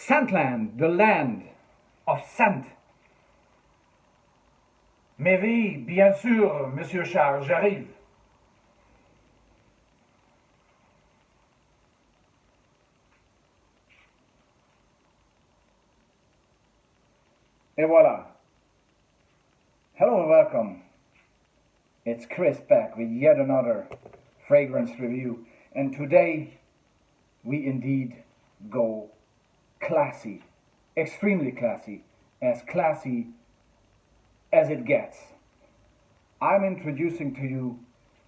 Scentland, the land of scent. Mais oui, bien sûr, Monsieur Charles, j'arrive. Et voilà. Hello and welcome. It's Chris back with yet another fragrance review. And today we indeed go classy, extremely classy as it gets. I'm introducing to you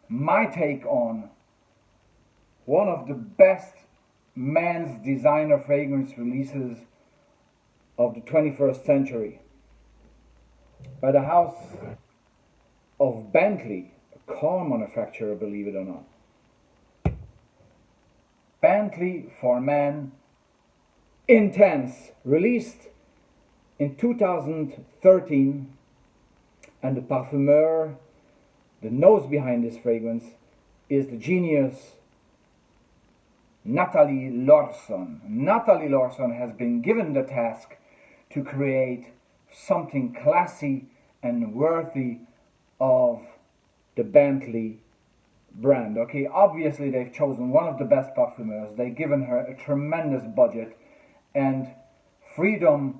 my take on one of the best men's designer fragrance releases of the 21st century by the house of Bentley, a car manufacturer, believe it or not. Bentley For Men Intense, released in 2013, and the parfumeur, the nose behind this fragrance, is the genius Natalie Lorson. Natalie Lorson has been given the task to create something classy and worthy of the Bentley brand. Okay, obviously they've chosen one of the best parfumeurs. They've given her a tremendous budget and freedom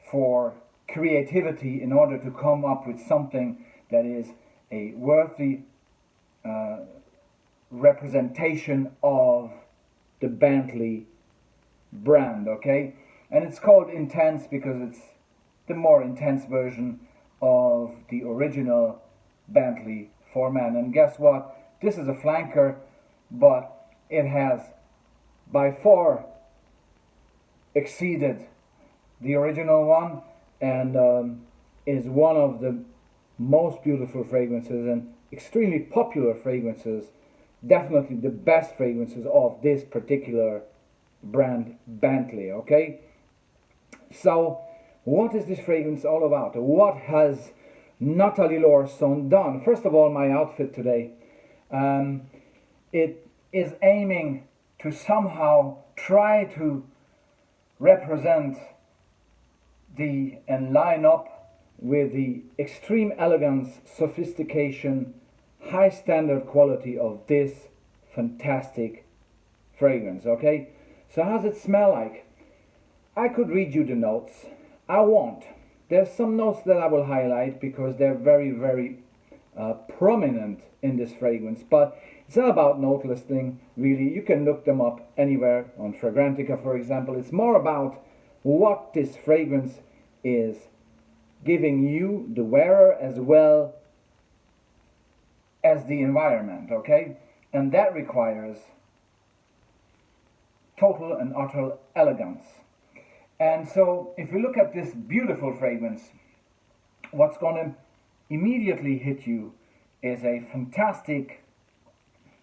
for creativity in order to come up with something that is a worthy representation of the Bentley brand. Okay, and it's called Intense because it's the more intense version of the original Bentley For Men. And guess what? This is a flanker, but it has by far exceeded the original one, and is one of the most beautiful fragrances and extremely popular fragrances, definitely the best fragrances of this particular brand, Bentley. Okay, so what is this fragrance all about? What has Natalie Lorson done? First of all, my outfit today, it is aiming to somehow try to represent and line up with the extreme elegance, sophistication, high standard quality of this fantastic fragrance. Okay, so how does it smell like? I could read you the notes. I won't. There's some notes that I will highlight because they're very, very prominent in this fragrance, but it's not about note listing, really. You can look them up anywhere on Fragrantica, for example. It's more about what this fragrance is giving you, the wearer, as well as the environment, okay? And that requires total and utter elegance. And so if you look at this beautiful fragrance, what's going to immediately hit you is a fantastic,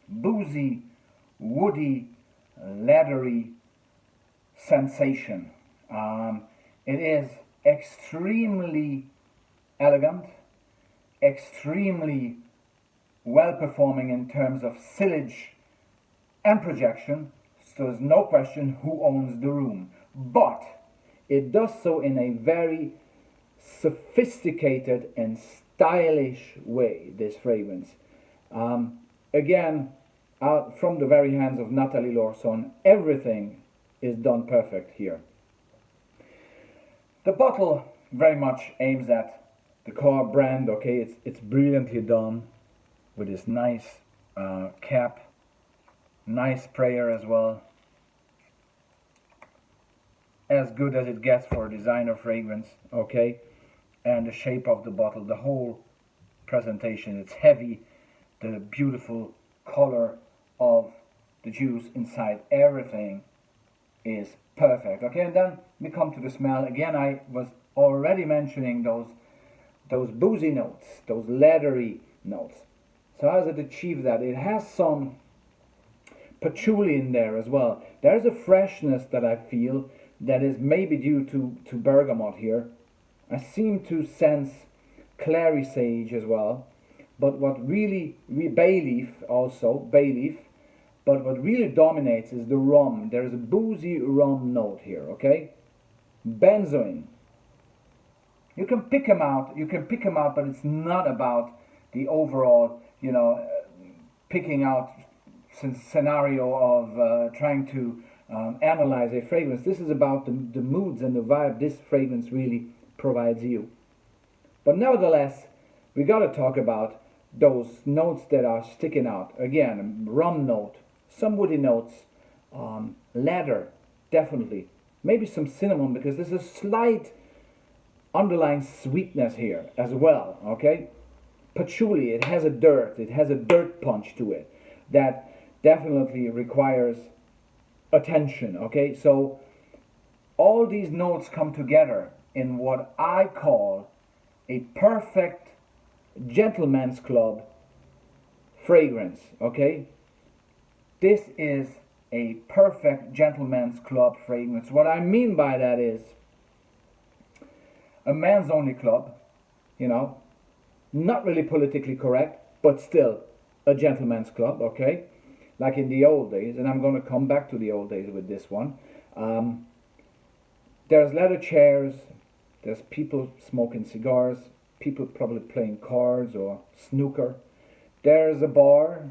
boozy, woody, leathery sensation. It is extremely elegant, extremely well performing in terms of sillage and projection, so there's no question who owns the room. But it does so in a very sophisticated and stylish way, this fragrance. Again, from the very hands of Natalie Lorson, everything is done perfect here. The bottle very much aims at the car brand. Okay, it's brilliantly done with this nice cap, nice sprayer as well. As good as it gets for a designer fragrance, okay? And the shape of the bottle, the whole presentation, it's heavy, the beautiful color of the juice inside, everything is perfect, okay? And then we come to the smell. Again, I was already mentioning those boozy notes, those leathery notes. So how does it achieve that? It has some patchouli in there as well. There's a freshness that I feel that is maybe due to bergamot here. I seem to sense clary sage as well, but what really, bay leaf, But what really dominates is the rum. There is a boozy rum note here, okay? Benzoin. You can pick them out. You can pick them out, but it's not about the overall, picking out scenario of trying to analyze a fragrance. This is about the moods and the vibe this fragrance really provides you. But nevertheless, we got to talk about those notes that are sticking out. Again, rum note, some woody notes, leather, definitely. Maybe some cinnamon, because there's a slight underlying sweetness here as well, okay? Patchouli, it has a dirt punch to it that definitely requires attention, okay? So all these notes come together in what I call a perfect gentleman's club fragrance, okay? This is a perfect gentleman's club fragrance. What I mean by that is a man's only club, not really politically correct, but still a gentleman's club, okay? Like in the old days, and I'm going to come back to the old days with this one. There's leather chairs, there's people smoking cigars, people probably playing cards or snooker. There's a bar,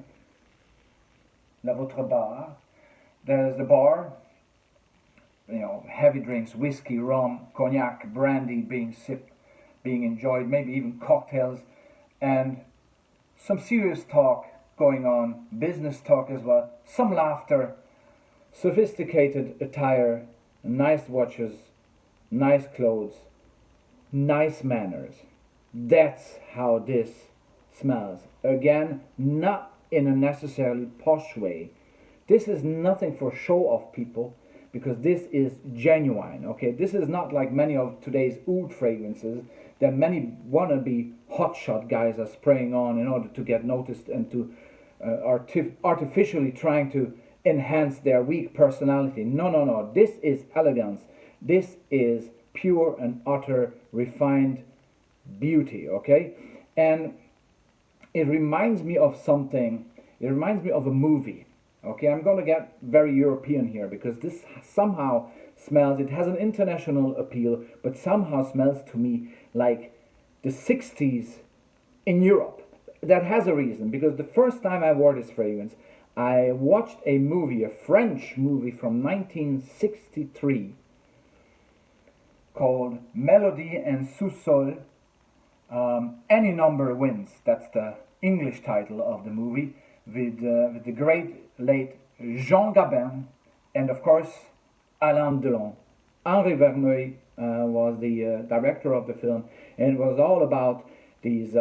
la votre bar. There's the bar, heavy drinks, whiskey, rum, cognac, brandy being sipped, being enjoyed, maybe even cocktails, and some serious talk going on, business talk as well, some laughter, sophisticated attire, nice watches, nice clothes, nice manners. That's how this smells. Again, not in a necessarily posh way. This is nothing for show-off people, because this is genuine, okay? This is not like many of today's oud fragrances that many wannabe hotshot guys are spraying on in order to get noticed and to artificially trying to enhance their weak personality. No. This is elegance. This is pure and utter refined beauty, okay? And it reminds me of something. It reminds me of a movie. Okay, I'm going to get very European here, because this somehow smells, it has an international appeal, but somehow smells to me like the 60s in Europe. That has a reason, because the first time I wore this fragrance, I watched a movie, a French movie from 1963 called Melody and Sous-Sol. Any Number Wins, that's the English title of the movie, with the great late Jean Gabin and of course Alain Delon. Henri Verneuil was the director of the film, and it was all about these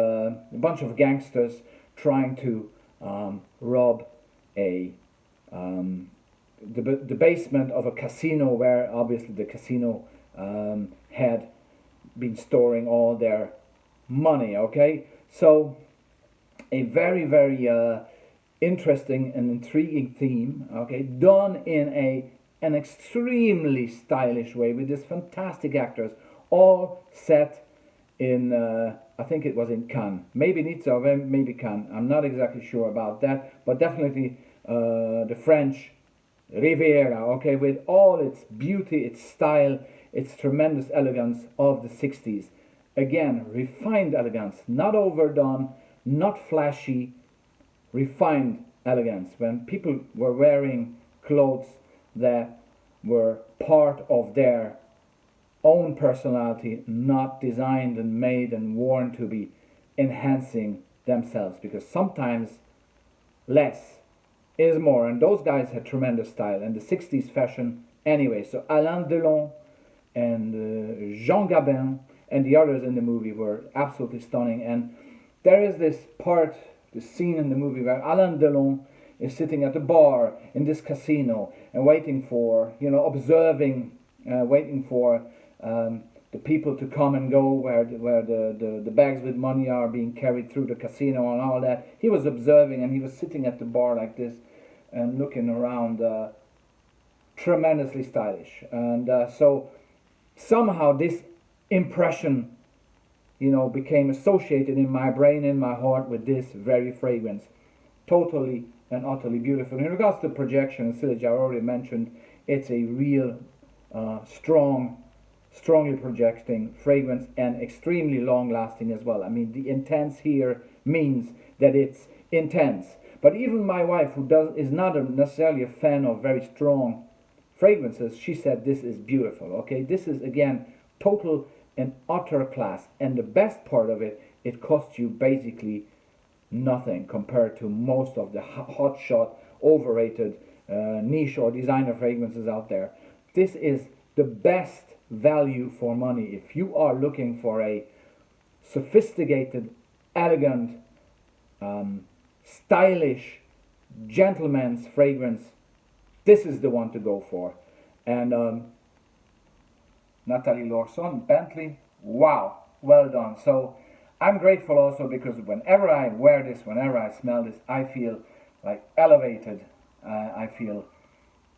bunch of gangsters trying to rob the basement of a casino, where obviously the casino had been storing all their money, okay? So a very, very interesting and intriguing theme, okay, done in an extremely stylish way with these fantastic actors, all set in, I think it was in Cannes, maybe Nizza or maybe Cannes, I'm not exactly sure about that, but definitely the French Riviera, okay, with all its beauty, its style, its tremendous elegance of the 60s. Again, refined elegance, not overdone, not flashy, refined elegance, when people were wearing clothes that were part of their own personality, not designed and made and worn to be enhancing themselves, because sometimes less is more, and those guys had tremendous style, and the 60s fashion anyway. So Alain Delon and Jean Gabin and the others in the movie were absolutely stunning. And there is this part, the scene in the movie where Alain Delon is sitting at the bar in this casino and waiting for, observing, waiting for the people to come and go, where the bags with money are being carried through the casino and all that. He was observing, and he was sitting at the bar like this and looking around, tremendously stylish. And so somehow this impression, became associated in my brain, in my heart, with this very fragrance. Totally and utterly beautiful. In regards to projection and sillage, I already mentioned it's a real strongly projecting fragrance and extremely long lasting as well. I mean, the intense here means that it's intense. But even my wife, who is not necessarily a fan of very strong fragrances, she said this is beautiful. Okay, this is again total and utter class, and the best part of it, it costs you basically nothing compared to most of the hotshot, overrated niche or designer fragrances out there. This is the best value for money. If you are looking for a sophisticated, elegant, stylish, gentleman's fragrance, this is the one to go for. And Nathalie Lorson, Bentley, wow, well done. So I'm grateful also because whenever I wear this, whenever I smell this, I feel like elevated. I feel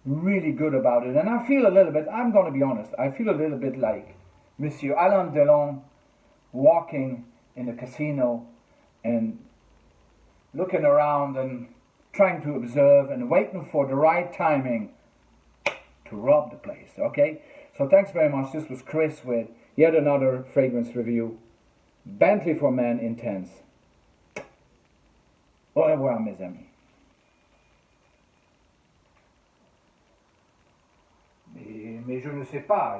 really good about it. And I feel a little bit, I'm going to be honest, I feel a little bit like Monsieur Alain Delon walking in a casino and looking around and trying to observe and waiting for the right timing to rob the place, okay? So thanks very much. This was Chris with yet another fragrance review. Bentley For Men Intense. Au revoir, mes amis. Mais je ne sais pas.